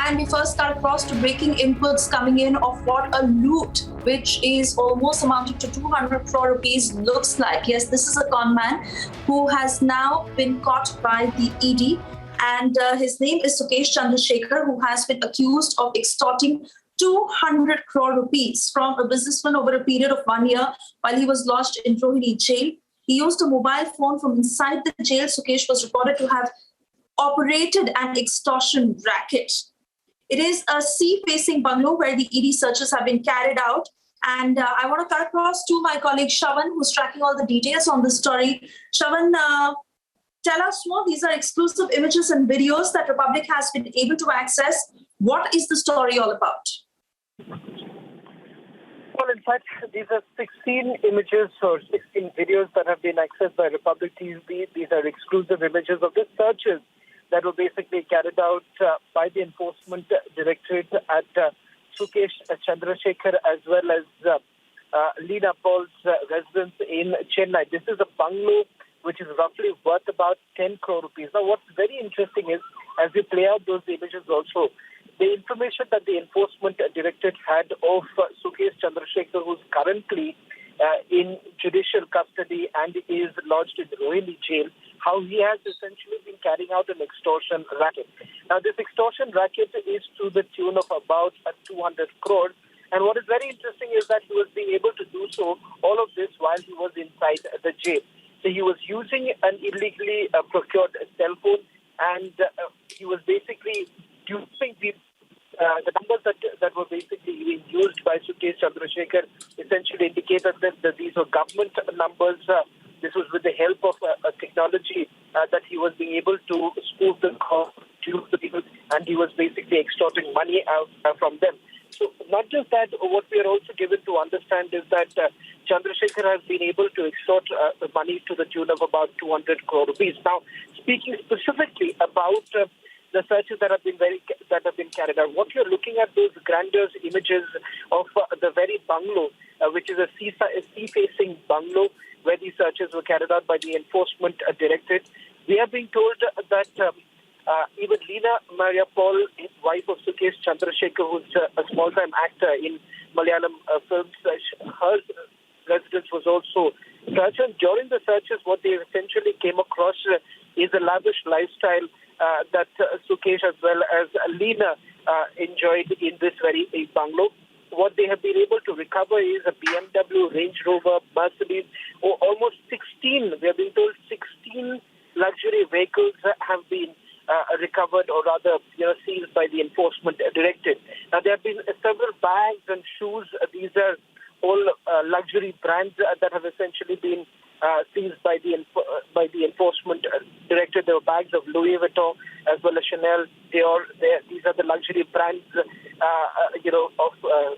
And we first cut across to breaking inputs coming in of what a loot, which is almost amounting to 200 crore rupees, looks like. Yes, this is a conman who has now been caught by the ED. And his name is Sukesh Chandrashekhar, who has been accused of extorting 200 crore rupees from a businessman over a period of 1 year while he was lodged in Rohini jail. He used a mobile phone from inside the jail. Sukesh was reported to have operated an extortion racket. It is a sea-facing bungalow where the ED searches have been carried out. And I want to cut across to my colleague Shravan, who's tracking all the details on this story. Shravan, tell us more. These are exclusive images and videos that Republic has been able to access. What is the story all about? Well, in fact, these are 16 images or 16 videos that have been accessed by Republic TV. These are exclusive images of the searches that were basically carried out by the Enforcement Directorate at Sukesh Chandrashekhar as well as Leena Paul's residence in Chennai. This is a bungalow which is roughly worth about 10 crore rupees. Now, what's very interesting is, as we play out those images also, the information that the Enforcement Directorate had of Sukesh Chandrashekhar, who's currently in judicial custody and is lodged in Rohini jail, how he has essentially been carrying out an extortion racket. Now, this extortion racket is to the tune of about 200 crores. And what is very interesting is that he was being able to do so, all of this while he was inside the jail. So he was using an illegally procured cell phone, and he was basically using the numbers that were basically being used by Sukesh Chandrashekhar essentially indicated that these were government numbers. This was with the help of a technology that he was being able to spoof the call to the people, and he was basically extorting money out from them. So not just that, what we are also given to understand is that Chandrashekhar has been able to extort money to the tune of about 200 crore rupees. Now, speaking specifically about the searches that have been carried out, what you're looking at, those grandiose images of the very bungalow, which is a sea-facing bungalow, where these searches were carried out by the Enforcement Directorate. We are being told that even Leena Maria Paul, wife of Sukesh Chandrashekhar, who's a small-time actor in Malayalam films, her residence was also searched. And during the searches, what they essentially came across is a lavish lifestyle that Sukesh as well as Leena enjoyed in this very bungalow. What they have been able to recover is a BMW, Range Rover, Mercedes, or almost 16, we have been told 16 luxury vehicles have been recovered, or rather, seized by the Enforcement Directorate. Now, there have been several bags and shoes. These are all luxury brands that have essentially been seized by the Enforcement Directorate. There were bags of Louis Vuitton as well as Chanel, Dior. These are the luxury brands,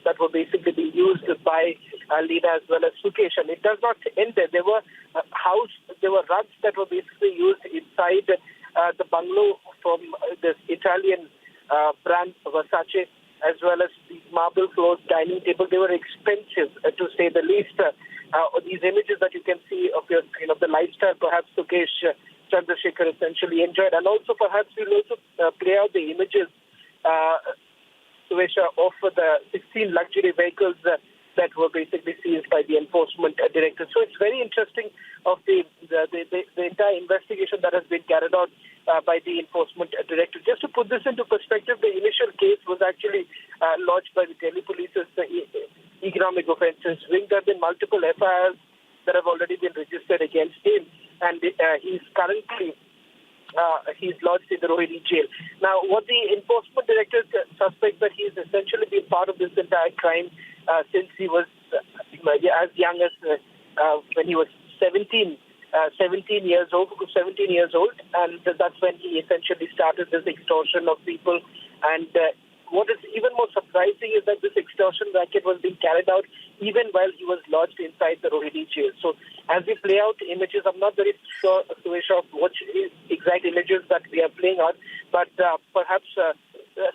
that were basically being used by Leena as well as Sukesh. And it does not end there. There were rugs that were basically used inside the bungalow from this Italian brand Versace, as well as these marble floors, dining table. They were expensive, to say the least. These images that you can see of your screen of the lifestyle, perhaps Sukesh Chandrashekhar essentially enjoyed, and also perhaps we'll also play out the images, of the 16 luxury vehicles that were basically seized by the Enforcement Directorate. So it's very interesting of the entire investigation that has been carried out by the Enforcement Directorate. Just to put this into perspective, the initial case was actually lodged by the Delhi Police's economic offences wing. There have been multiple FIRs that have already been registered against him, and he's currently lodged in the Rohini jail. Now, what the Enforcement Directorate suspects that he's essentially been part of this entire crime since he was as young as when he was 17 years old, and that's when he essentially started this extortion of people. And what is even more surprising is that this extortion racket was being carried out even while he was lodged inside the Rohini jail. So as we play out images, I'm not very sure, Sukesh, of which exact images that we are playing out, but perhaps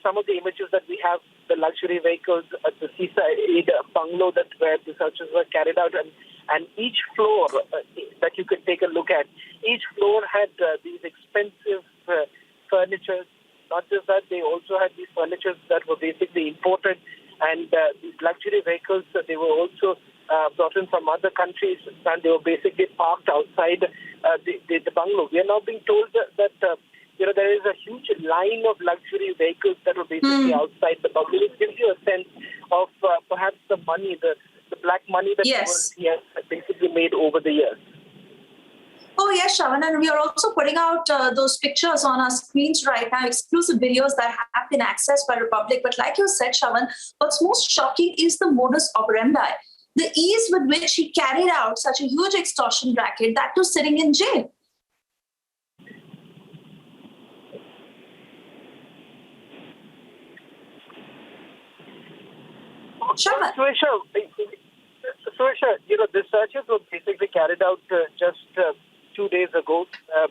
some of the images that we have, the luxury vehicles at the seaside bungalow where the searches were carried out, and each floor that you could take a look at, each floor had these expensive furniture, Not just that, they also had these furnitures that were basically imported, and these luxury vehicles they were also brought in from other countries, and they were basically parked outside the bungalow. We are now being told that there is a huge line of luxury vehicles that were basically outside the bungalow. It gives you a sense of perhaps the money, the black money that he has basically made over the years. Oh, yes, Shravan, and we are also putting out those pictures on our screens right now, exclusive videos that have been accessed by Republic. But like you said, Shravan, what's most shocking is the modus operandi, the ease with which he carried out such a huge extortion racket, that too sitting in jail. Shravan. Sukesh, the searches were basically carried out just 2 days ago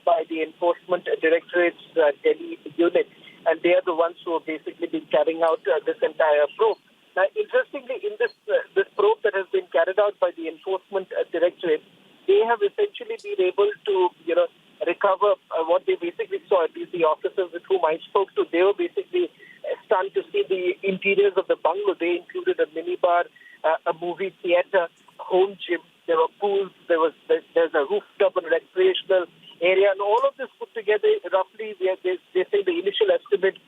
by the Enforcement Directorate's Delhi unit, and they are the ones who have basically been carrying out this entire probe. Now, interestingly, in this probe that has been carried out by the Enforcement Directorate, they have essentially been able to, recover what they basically saw. At least the officers with whom I spoke to, they were basically stunned to see the interiors of the bungalow. They included a minibar, a movie theater, a home gym. There were pools. There's a rooftop and recreational area, and all of this put together, roughly, they say the initial estimate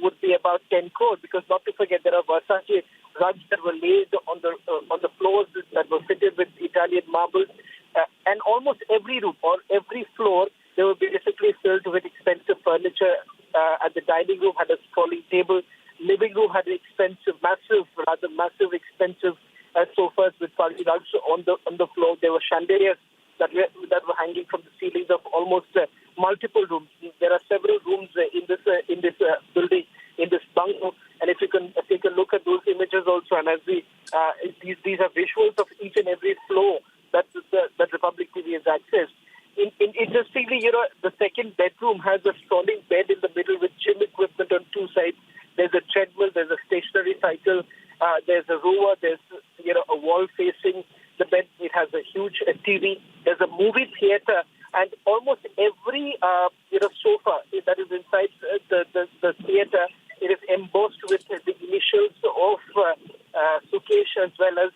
would be about 10 crore. Because not to forget, there are Versace rugs that were laid on the floors that were fitted with Italian marbles, and almost every room or every floor they were basically filled with expensive furniture. At the dining room had a sprawling table. Living room had expensive, expensive sofas with fuzzy rugs on the floor. There were chandeliers that were hanging from the ceilings of almost multiple rooms. There are several rooms in this building, in this bungalow. And if you can take a look at those images also, and as these are visuals of each and every floor that Republic TV has accessed. Interestingly, the second bedroom has a sprawling bed in the middle with gym equipment on two sides. There's a treadmill, there's a stationary cycle, there's a rower, there's a wall facing the bed. It has a huge TV. There's a movie theater, and almost every sofa that is inside the theater, it is embossed with the initials of Sukesh as well as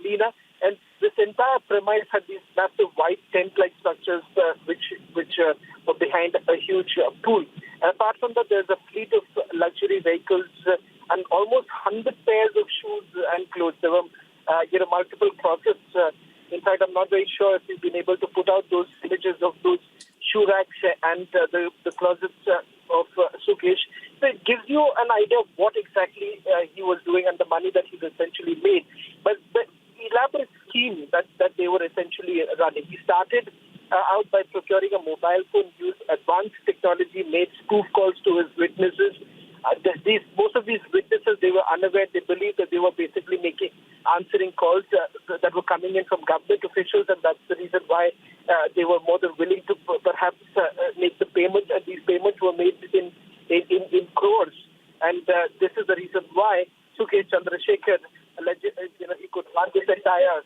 Leena. And this entire premise had these massive white tent-like structures which were behind a huge pool. And apart from that, there's a fleet of luxury vehicles and almost 100 pairs of shoes and clothes. There were multiple closets. In fact, I'm not very sure if we've been able to put out those images of those shoe racks and the closets of Sukesh. So it gives you an idea of what exactly he was doing and the money that he's essentially made. But the elaborate scheme that they were essentially running. He started out by procuring a mobile phone, used advanced technology, made spoof calls to his witnesses. Most of these witnesses, they were unaware. They believed that they were basically answering calls that were coming in from government officials, and that's the reason why they were more than willing to perhaps make the payment. And these payments were made in crores. And this is the reason why Sukesh Chandrashekhar, he could run this entire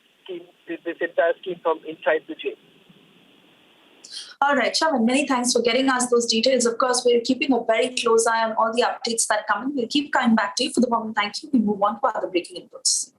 scheme from inside the jail. All right, Shravan, many thanks for getting us those details. Of course, we're keeping a very close eye on all the updates that come in. We'll keep coming back to you. For the moment, thank you. We move on to other breaking inputs.